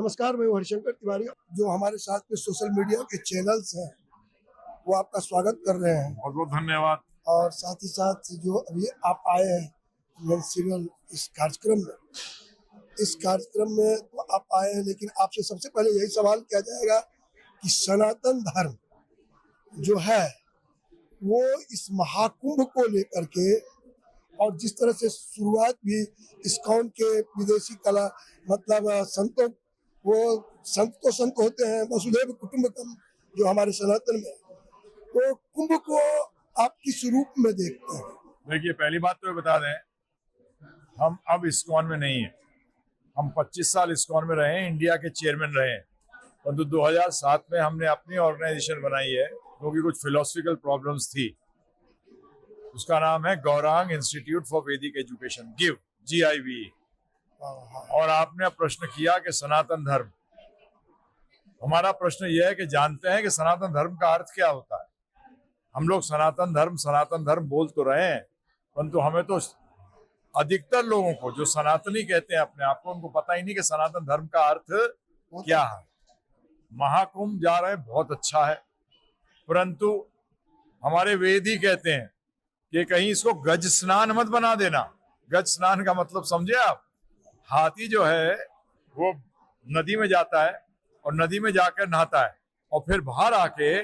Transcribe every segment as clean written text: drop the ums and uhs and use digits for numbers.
नमस्कार, मैं हरिशंकर तिवारी। जो हमारे साथ में सोशल मीडिया के चैनल्स हैं, वो आपका स्वागत कर रहे हैं। बहुत बहुत धन्यवाद। और साथ ही साथ जो अभी आप आए हैं म्यूनिसिपल इस कार्यक्रम में तो आप आए हैं, लेकिन आपसे सबसे पहले यही सवाल किया जाएगा कि सनातन धर्म जो है वो इस महाकुंभ को लेकर के, और जिस तरह से शुरुआत भी इस्कॉन के विदेशी कला मतलब संतों, वो संत तो संत होते हैं, वसुधैव कुटुंबकम जो हमारे सनातन में, तो कुंभ को आप किस रूप में देखते हैं? देखिए, पहली बात तो ये बता दें, हम अब इस्कॉन में नहीं है। हम 25 साल इस्कॉन में रहे हैं, इंडिया के चेयरमैन रहे हैं, परंतु 2007 में हमने अपनी ऑर्गेनाइजेशन बनाई है क्योंकि कुछ फिलोसफिकल प्रॉब्लम्स थी। उसका नाम है गौरांग इंस्टीट्यूट फॉर वैदिक एजुकेशन, गिव, GIV। और आपने प्रश्न किया कि सनातन धर्म, हमारा प्रश्न यह है कि जानते हैं कि सनातन धर्म का अर्थ क्या होता है। हम लोग सनातन धर्म बोल तो रहे हैं, परंतु हमें तो अधिकतर लोगों को जो सनातनी कहते हैं अपने आप को, उनको पता ही नहीं कि सनातन धर्म का अर्थ क्या है। महाकुंभ जा रहे हैं, बहुत अच्छा है, परंतु हमारे वेद ही कहते हैं कि कहीं इसको गज स्नान मत बना देना। गज स्नान का मतलब समझे आप? हाथी जो है वो नदी में जाता है और नदी में जाकर नहाता है और फिर बाहर आके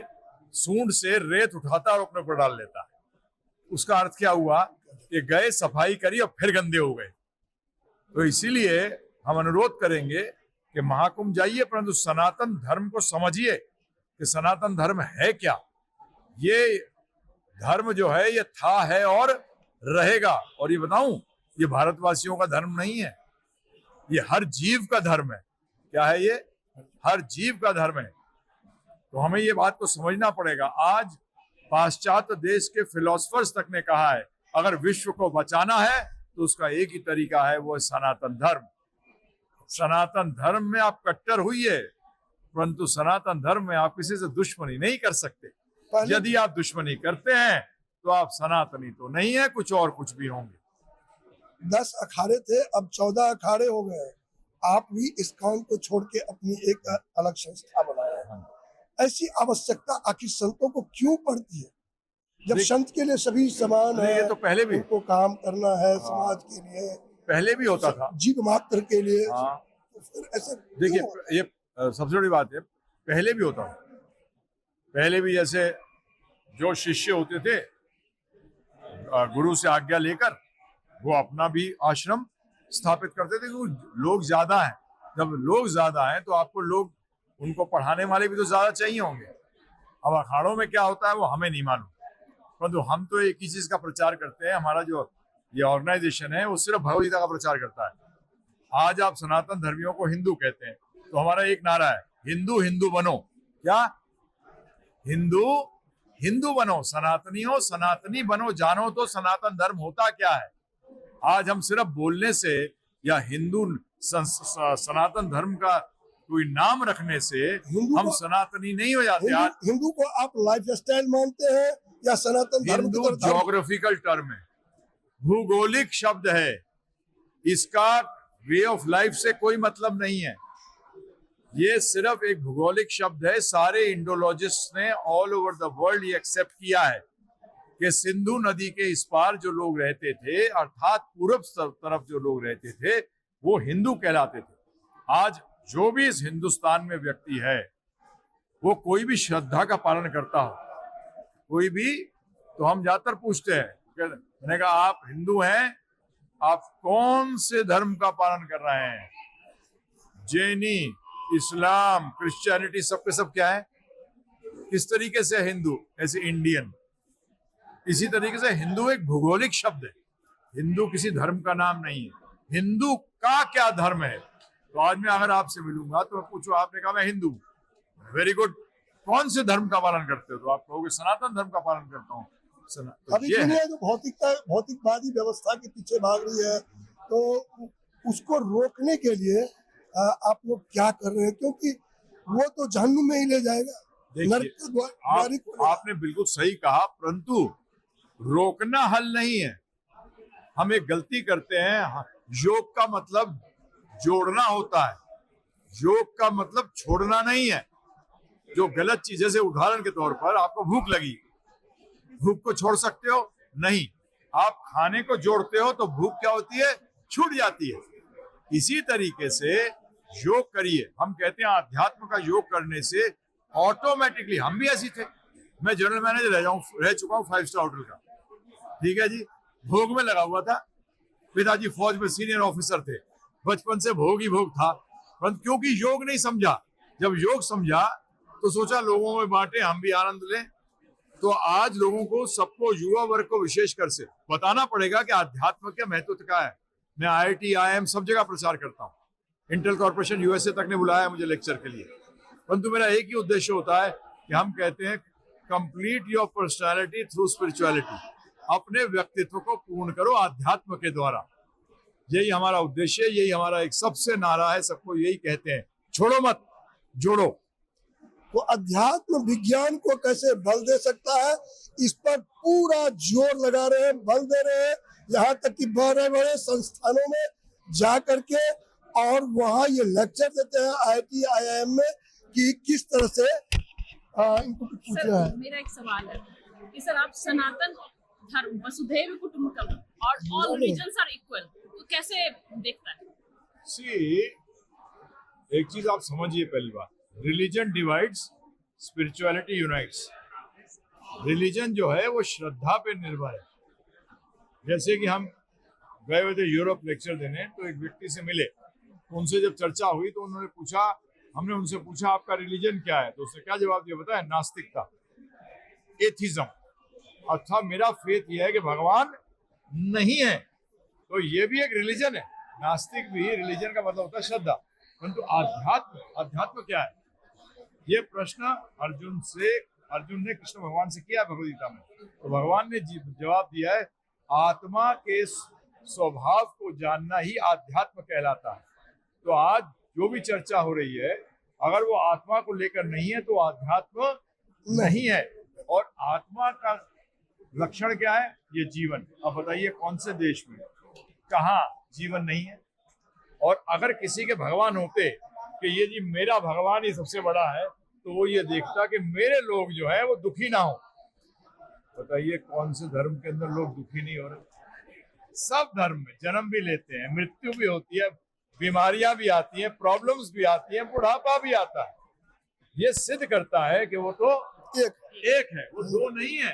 सूंड से रेत उठाता है और अपने ऊपर डाल लेता है। उसका अर्थ क्या हुआ कि गए, सफाई करी और फिर गंदे हो गए। तो इसीलिए हम अनुरोध करेंगे कि महाकुंभ जाइए, परंतु सनातन धर्म को समझिए कि सनातन धर्म है क्या। ये धर्म जो है ये था, है और रहेगा। और ये बताऊं, ये भारतवासियों का धर्म नहीं है, ये हर जीव का धर्म है। क्या है ये? हर जीव का धर्म है। तो हमें ये बात को समझना पड़ेगा। आज पाश्चात्य देश के फिलोसफर्स तक ने कहा है अगर विश्व को बचाना है तो उसका एक ही तरीका है, वो है सनातन धर्म। सनातन धर्म में आप कट्टर हुई है, परंतु सनातन धर्म में आप किसी से दुश्मनी नहीं कर सकते। यदि आप दुश्मनी करते हैं तो आप सनातनी तो नहीं है, कुछ और कुछ भी होंगे। 10 अखाड़े थे, अब 14 अखाड़े हो गए। आप भी इस्कॉन को छोड़ के अपनी एक अलग संस्था बनाया है। ऐसी आवश्यकता आखिर संतों को क्यों पड़ती है, जब संत के लिए सभी समान है? ये तो पहले भी उनको काम करना है समाज के लिए, पहले भी होता था, जीव मात्र के लिए। तो फिर ऐसे देखिए, ये सबसे बड़ी बात है, पहले भी होता था। पहले भी जैसे जो शिष्य होते थे गुरु से आज्ञा लेकर, वो अपना भी आश्रम स्थापित करते थे क्योंकि लोग ज्यादा हैं। जब लोग ज्यादा हैं तो आपको लोग, उनको पढ़ाने वाले भी तो ज्यादा चाहिए होंगे। अब अखाड़ों में क्या होता है वो हमें नहीं मालूम, परंतु हम तो एक ही चीज का प्रचार करते हैं। हमारा जो ये ऑर्गेनाइजेशन है वो सिर्फ भगवद गीता का प्रचार करता है। आज आप सनातन धर्मियों को हिंदू कहते हैं, तो हमारा एक नारा है, हिंदू हिंदू बनो। क्या? हिंदू हिंदू बनो, सनातनी हो, सनातनी बनो, जानो तो सनातन धर्म होता क्या है। आज हम सिर्फ बोलने से या हिंदू सनातन धर्म का कोई नाम रखने से हम सनातनी नहीं हो जाते। हिंदू को आप लाइफस्टाइल मानते हैं या सनातन धर्म? हिंदू ज्योग्राफिकल टर्म है, भूगोलिक शब्द है, इसका वे ऑफ लाइफ से कोई मतलब नहीं है। ये सिर्फ एक भूगोलिक शब्द है। सारे इंडोलॉजिस्ट ने ऑल ओवर द वर्ल्ड ये एक्सेप्ट किया है कि सिंधु नदी के इस पार जो लोग रहते थे, अर्थात पूर्व तरफ जो लोग रहते थे, वो हिंदू कहलाते थे। आज जो भी इस हिंदुस्तान में व्यक्ति है, वो कोई भी श्रद्धा का पालन करता हो, कोई भी, तो हम ज्यादातर पूछते हैं, मैंने कहा आप हिंदू हैं, आप कौन से धर्म का पालन कर रहे हैं? जैनी, इस्लाम, क्रिश्चियनिटी, सब के सब क्या है? किस तरीके से हिंदू? ऐसे इंडियन। इसी तरीके से हिंदू एक भौगोलिक शब्द है, हिंदू किसी धर्म का नाम नहीं है। हिंदू का क्या धर्म है? तो आज मैं अगर आपसे मिलूंगा तो पूछो, आपने कहा मैं हिंदू, वेरी गुड, कौन से धर्म का पालन करते हो? तो आप कहोगे सनातन धर्म का पालन करता हूँ। तो अभी दुनिया जो भौतिकवादी व्यवस्था के पीछे भाग रही है, तो उसको रोकने के लिए आप लोग क्या कर रहे हैं? क्योंकि वो तो जहन्नुम में ही ले जाएगा। आपने बिल्कुल सही कहा, परंतु रोकना हल नहीं है। हम एक गलती करते हैं, योग का मतलब जोड़ना होता है, योग का मतलब छोड़ना नहीं है जो गलत चीज, जैसे उदाहरण के तौर पर आपको भूख लगी, भूख को छोड़ सकते हो? नहीं। आप खाने को जोड़ते हो तो भूख क्या होती है? छूट जाती है। इसी तरीके से योग करिए। हम कहते हैं आध्यात्म का योग करने से ऑटोमेटिकली, हम भी ऐसी थे, मैं जनरल मैनेजर रह चुका हूँ 5 स्टार होटल का, ठीक है जी, भोग में लगा हुआ था। पिताजी फौज में सीनियर ऑफिसर थे, बचपन से भोग ही भोग था, परंतु क्योंकि योग नहीं समझा, जब योग समझा तो सोचा लोगों में बांटे, हम भी आनंद लें। तो आज लोगों को, सबको, युवा वर्ग को विशेषकर से बताना पड़ेगा कि आध्यात्म के महत्व क्या है। मैं IIT, IIM सब जगह प्रचार करता हूँ, इंटेल कॉर्पोरेशन USA तक ने बुलाया मुझे लेक्चर के लिए, परंतु मेरा एक ही उद्देश्य होता है कि हम कहते हैं complete your personality through spirituality. अपने व्यक्तित्व को पूर्ण करो आध्यात्म के द्वारा। यही हमारा उद्देश्य है, यही हमारा एक सबसे नारा है, सबको यही कहते हैं, छोड़ो मत, जोड़ो। तो अध्यात्म विज्ञान को कैसे बल दे सकता है, इस पर पूरा जोर लगा रहे हैं, बल दे रहे हैं, यहाँ तक कि बड़े बड़े संस्थानों में जा करके और वहाँ ये लेक्चर देते हैं IIT, IIM में कि किस तरह से इनको कुछ पूछना है। मेरा एक सवाल है कि सर, आप सनातन धर्म वसुधैव कुटुंबकम और ऑल रिलीजन्स आर इक्वल, तो कैसे देखता है? सी, एक चीज आप समझिए, पहली बात, religion divides, spirituality unites. Religion जो है वो श्रद्धा पे निर्भर है। जैसे कि हम गए हुए थे यूरोप लेक्चर देने, तो एक व्यक्ति से मिले, उनसे जब चर्चा हुई तो उन्होंने पूछा, हमने उनसे पूछा आपका रिलीजन क्या है, तो उसने क्या जवाब दिया बताया? नास्तिकता, एथिज्म। अच्छा, मेरा फेथ यह है कि भगवान नहीं है, तो ये भी एक रिलीजन है। नास्तिक भी, रिलीजन का मतलब होता है श्रद्धा। परंतु अध्यात्म क्या है? ये प्रश्न अर्जुन ने कृष्ण भगवान से किया भगवद गीता में, तो भगवान ने जवाब दिया है, आत्मा के स्वभाव को जानना ही आध्यात्म कहलाता है। तो आज जो भी चर्चा हो रही है, अगर वो आत्मा को लेकर नहीं है तो आध्यात्म नहीं है। और आत्मा का लक्षण क्या है? ये जीवन। अब बताइए कौन से देश में, कहाँ जीवन नहीं है? और अगर किसी के भगवान होते कि ये जी मेरा भगवान ही सबसे बड़ा है, तो वो ये देखता कि मेरे लोग जो है वो दुखी ना हो। बताइए कौन से धर्म के अंदर लोग दुखी नहीं हो रहे? सब धर्म में जन्म भी लेते हैं, मृत्यु भी होती है, बीमारियां भी आती हैं, प्रॉब्लम्स भी आती हैं, बुढ़ापा भी आता है। ये सिद्ध करता है कि वो तो एक है, वो दो नहीं है।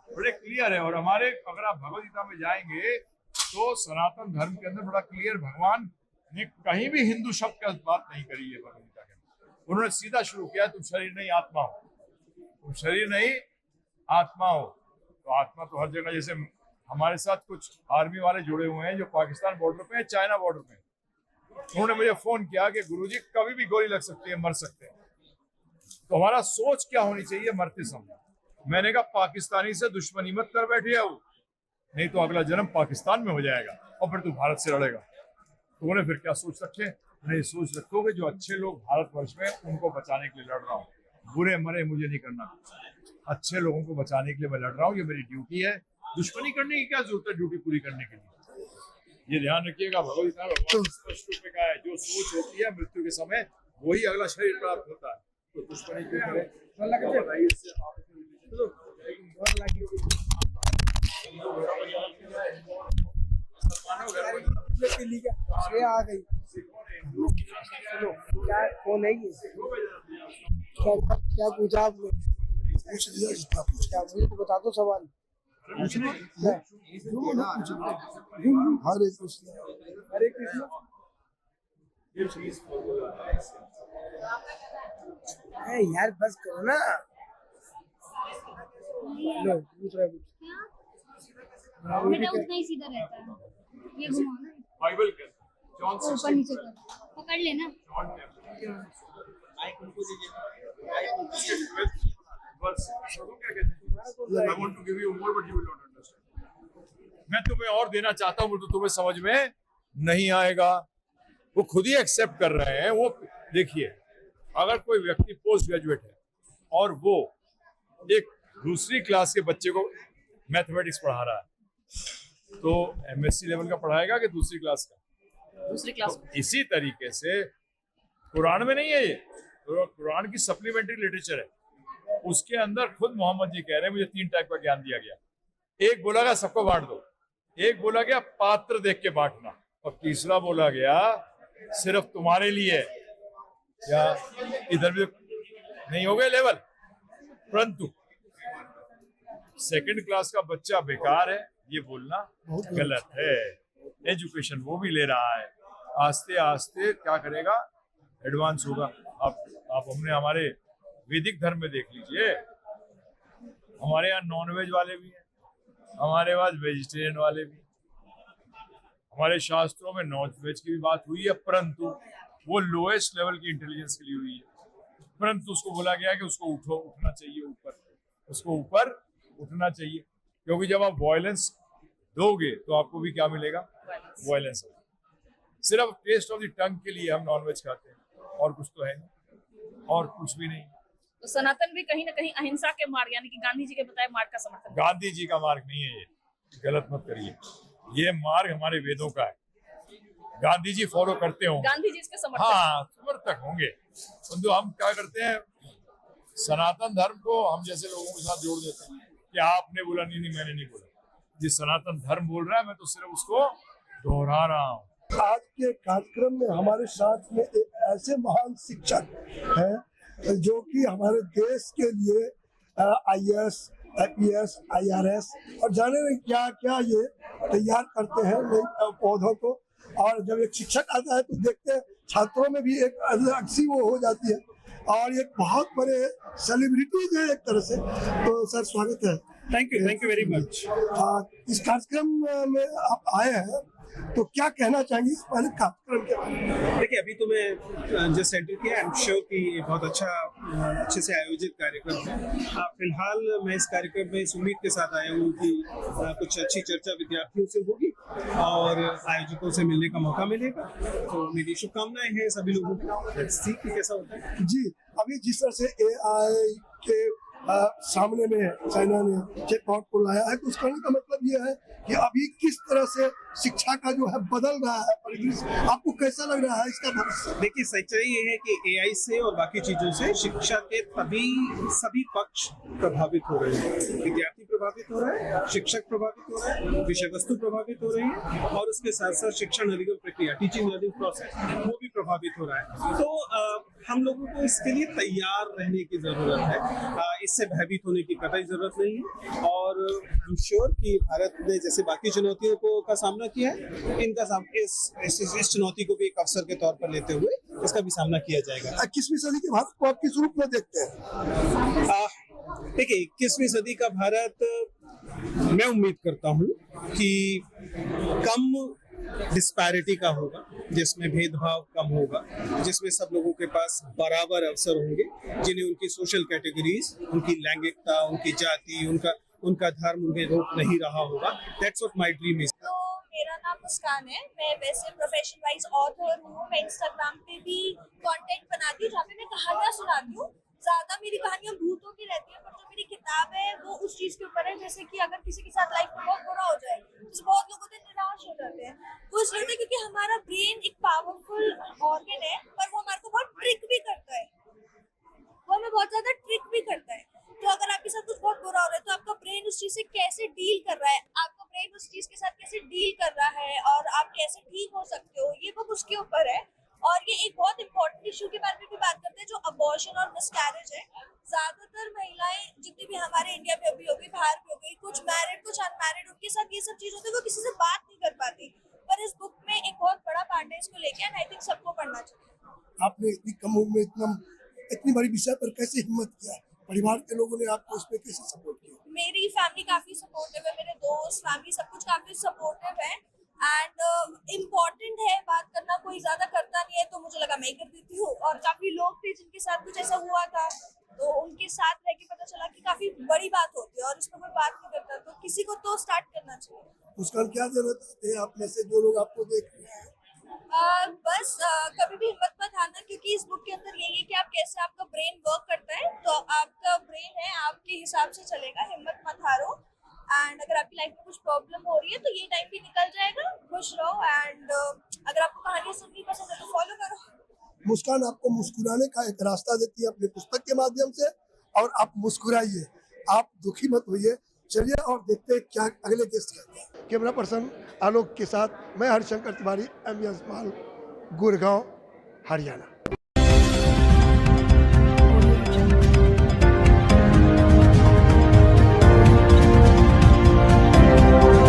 बड़े क्लियर है। और हमारे, अगर आप भगवद गीता में जाएंगे तो सनातन धर्म के अंदर बड़ा क्लियर, भगवान ने कहीं भी हिंदू शब्द का बात नहीं करी है भगवद गीता के अंदर। उन्होंने सीधा शुरू किया, तुम शरीर नहीं आत्मा हो, तुम शरीर नहीं आत्मा हो। तो आत्मा तो हर जगह, जैसे हमारे साथ कुछ आर्मी वाले जुड़े हुए हैं जो पाकिस्तान बॉर्डर पे है, चाइना बॉर्डर पे, उन्होंने मुझे फोन किया कि गुरुजी कभी भी गोली लग सकती है, मर सकते हैं। तो हमारा सोच क्या होनी चाहिए मरते समय? मैंने कहा पाकिस्तानी से दुश्मनी मत कर बैठे हो, नहीं तो अगला जन्म पाकिस्तान में हो जाएगा और फिर तू भारत से लड़ेगा। तो उन्होंने फिर क्या सोच रखे? नहीं, सोच रखो कि जो अच्छे लोग भारतवर्ष में, उनको बचाने के लिए लड़ रहा हूँ। बुरे मरे मुझे नहीं करना, अच्छे लोगों को बचाने के लिए मैं लड़ रहा हूँ, ये मेरी ड्यूटी है। दुश्मनी करने की क्या जरूरत है ड्यूटी पूरी करने के लिए? ये ध्यान रखिएगा। भगवद गीता में भगवान स्पष्ट रूप में कहा है, जो सोच होती है मृत्यु के समय, वही अगला शरीर प्राप्त होता है। तो दुश्मनी क्यों करें? आ गई। चलो, क्या कौन है ये? क्या पूछा आपने? पूछ लिया जितना पूछ। क्या मुझे तो बता दो सवाल। हरे कृष्ण। हरे कृष्ण। यार बस करो ना। लो, दूसरा पूछ। बेटा उतना ही सीधा रहता है, ये घुमाओ ना, बाइबल के जॉन ऊपर नीचे कर, पकड़ लेना। मैं तुम्हें और देना चाहता हूँ तो तुम्हें समझ में नहीं आएगा। वो खुद ही एक्सेप्ट कर रहे हैं। वो देखिए, अगर कोई व्यक्ति पोस्ट ग्रेजुएट है और वो एक दूसरी क्लास के बच्चे को मैथमेटिक्स पढ़ा रहा है, तो MSc लेवल का पढ़ाएगा कि दूसरी क्लास का? दूसरी क्लास। इसी तरीके से कुरान में नहीं है ये, तो कुरान की सप्लीमेंट्री लिटरेचर है। उसके अंदर खुद मोहम्मद जी कह रहे हैं मुझे 3 टाइप का ज्ञान दिया गया। एक बोला गया सबको बांट दो, एक बोला गया पात्र देख के बांटना, और तीसरा बोला गया सिर्फ तुम्हारे लिए। या इधर भी नहीं हो गए लेवल, परंतु सेकंड क्लास का बच्चा बेकार है ये बोलना गलत है। एजुकेशन वो भी ले रहा है, आस्ते आस्ते क्या करेगा, एडवांस होगा। आप हमने हमारे वैदिक धर्म में देख लीजिए, हमारे यहाँ नॉनवेज वाले भी हैं, हमारे पास वेजिटेरियन वाले भी। हमारे शास्त्रों में नॉन वेज की भी बात हुई है, परंतु वो लोएस्ट लेवल की इंटेलिजेंस के लिए हुई है। परंतु उसको बोला गया कि उसको उठना चाहिए ऊपर, उसको ऊपर उठना चाहिए, क्योंकि जब आप वायलेंस दोगे तो आपको भी क्या मिलेगा, वायलेंस। सिर्फ टेस्ट ऑफ द टंग के लिए हम नॉनवेज खाते हैं, और कुछ तो है नहीं, और कुछ भी नहीं। तो सनातन भी कहीं ना कहीं अहिंसा के मार्ग यानी कि गांधी जी के बताए मार्ग का समर्थन। गांधी जी का मार्ग नहीं है ये, गलत मत करिए। ये मार्ग हमारे वेदों का है, गांधी जी फॉलो करते होंगे, गांधी जी इसके समर्थक। हाँ समर्थक होंगे, परंतु हम क्या करते हैं, सनातन धर्म को हम जैसे लोगों के साथ जोड़ देते हैं कि आपने बोला, नहीं मैंने नहीं बोला। जिस सनातन धर्म बोल रहा है मैं तो सिर्फ उसको दोहरा रहा हूँ। आज के कार्यक्रम में हमारे साथ में एक ऐसे महान शिक्षक हैं जो कि हमारे देश के लिए IAS, IPS, IRS और जाने नहीं क्या क्या ये तैयार करते हैं नए पौधों को। और जब एक शिक्षक आता है तो देखते हैं छात्रों में भी एक अलग सी वो हो जाती है, और एक बहुत बड़े सेलिब्रिटीज है एक तरह से। तो सर स्वागत है। Thank you very much. इस कार्यक्रम में आप आए हैं तो क्या कहना चाहेंगे इस पहले कार्यक्रम के बारे में? देखिए अभी तो मैं जस्ट एंटर किया, आई एम श्योर कि ये बहुत अच्छे से आयोजित कार्यक्रम है। फिलहाल मैं इस कार्यक्रम में इस उम्मीद के साथ आया हूँ कि कुछ अच्छी चर्चा विद्यार्थियों से होगी और आयोजकों से मिलने का मौका मिलेगा। तो मेरी शुभकामनाएं हैं सभी लोगों को। लेट्स सी कि कैसा होता है। जी, अभी जिस तरह से AI के सामने में चाइना ने चेकपॉइंट को लाया है, तो उसका कहने का मतलब ये है कि अभी किस तरह से शिक्षा का जो है बदल रहा है परिदृश्य, आपको कैसा लग रहा है इसका भविष्य? देखिए सच्चाई ये है कि AI से और बाकी चीजों से शिक्षा के सभी पक्ष प्रभावित हो रहे हैं। विद्यार्थी प्रभावित हो रहा है, शिक्षक प्रभावित हो रहा है, विषय वस्तु प्रभावित हो रही है, और उसके साथ साथ शिक्षण अधिगम प्रक्रिया, टीचिंग लर्निंग प्रोसेस, वो भी प्रभावित हो रहा है। तो हम लोगों को इसके लिए तैयार रहने की जरूरत है, इससे भयभीत होने की कतई जरूरत नहीं है। और आई एम श्योर कि भारत ने जैसे बाकी चुनौतियों का सामना किया है, इस चुनौती को भी एक अवसर के तौर पर लेते हुए इसका भी सामना किया जाएगा। 21वीं सदी के भारत को आप किस रूप में देखते हैं? देखिए 21वीं सदी का भारत मैं उम्मीद करता हूँ कि कम डिस्पैरिटी का होगा, जिसमें भेदभाव कम होगा, जिसमें सब लोगों के पास बराबर अवसर होंगे, जिन्हें उनकी सोशल कैटेगरीज, उनकी लैंगिकता, उनकी जाति, उनका धर्म उन्हें रोक नहीं रहा होगा। That's what my dream is. तो मेरा नाम मुस्कान है, मैं वैसे प्रोफेशन वाइज ऑथर हूँ। मैं इंस्टाग्राम पे भी कंटेंट बनाती हूँ जहाँ पे मैं कहानियाँ सुनाती हूँ। ज्यादा मेरी कहानियां भूतों की रहती है, पर जो मेरी किताब है वो उस चीज के ऊपर है, जैसे कि अगर किसी के साथ लाइफ में बहुत बुरा हो जाए तो बहुत लोगों से निराश हो जाते हैं। वो इसलिए होता है क्योंकि हमारा ब्रेन एक पावरफुल ऑर्गन है, पर वो हमारे को बहुत ट्रिक भी करता है, वो हमें बहुत ज्यादा ट्रिक भी करता है। तो अगर आपके साथ कुछ बहुत बुरा हो रहा है तो आपका ब्रेन उस चीज से कैसे डील कर रहा है, आपका ब्रेन उस चीज के साथ कैसे डील कर रहा है और आप कैसे ठीक हो सकते हो, ये वो उसके ऊपर है। और ये एक बहुत इंपॉर्टेंट इशू के बारे में भी बात करते हैं जो अबॉर्शन और मिसकैरेज है। ज्यादातर महिलाएं जितनी भी हमारे इंडिया में अभी हो गई, बाहर भी हो गई, कुछ मैरिड कुछ अनमैरिड, उनके साथ ये सब चीज होती है, वो किसी से बात नहीं कर पाती। पर इस बुक में एक बहुत बड़ा पार्ट है इसको लेके, एंड आई थिंक सबको पढ़ना चाहिए। आपने इतनी कम उम्र में इतनी बड़ी विषय पर कैसे हिम्मत किया? परिवार के लोगों ने आपको इस पे कैसे सपोर्ट किया? मेरी फैमिली काफी सपोर्टिव है, मेरे दोस्त फैमिली सब कुछ काफी सपोर्टिव है। एंड इम्पोर्टेंट है बात करना, कोई ज्यादा करता नहीं है, तो मुझे लगा मैं कर देती हूँ। और काफी लोग थे जिनके साथ कुछ ऐसा हुआ था, तो उनके साथ रह के पता चला कि काफी बड़ी बात होती है और इसमें कोई बात नहीं करता, तो किसी को तो स्टार्ट करना चाहिए। उसका क्या जरूरत है आप में से जो लोग आपको देख रहे हैं? बस कभी भी हिम्मत मत हारना, क्योंकि इस बुक के अंदर यही है कि आप कैसे आपका ब्रेन वर्क करता है। तो आपका ब्रेन है, आपके हिसाब से चलेगा, हिम्मत मत हारो। एंड अगर आपकी लाइफ में कुछ प्रॉब्लम हो रही है तो ये टाइम भी निकल जाएगा, खुश रहो। एंड अगर आपको कहानियां सुननी पसंद है तो फॉलो करो। मुस्कान आपको मुस्कुराने का एक रास्ता देती है अपनी पुस्तक के माध्यम से, और आप मुस्कुराइए, आप दुखी मत होइए। चलिए और देखते हैं क्या अगले गेस्ट कहते हैं। कैमरा पर्सन आलोक के साथ मैं हरिशंकर तिवारी, एमबीएस माल, गुड़गांव, हरियाणा।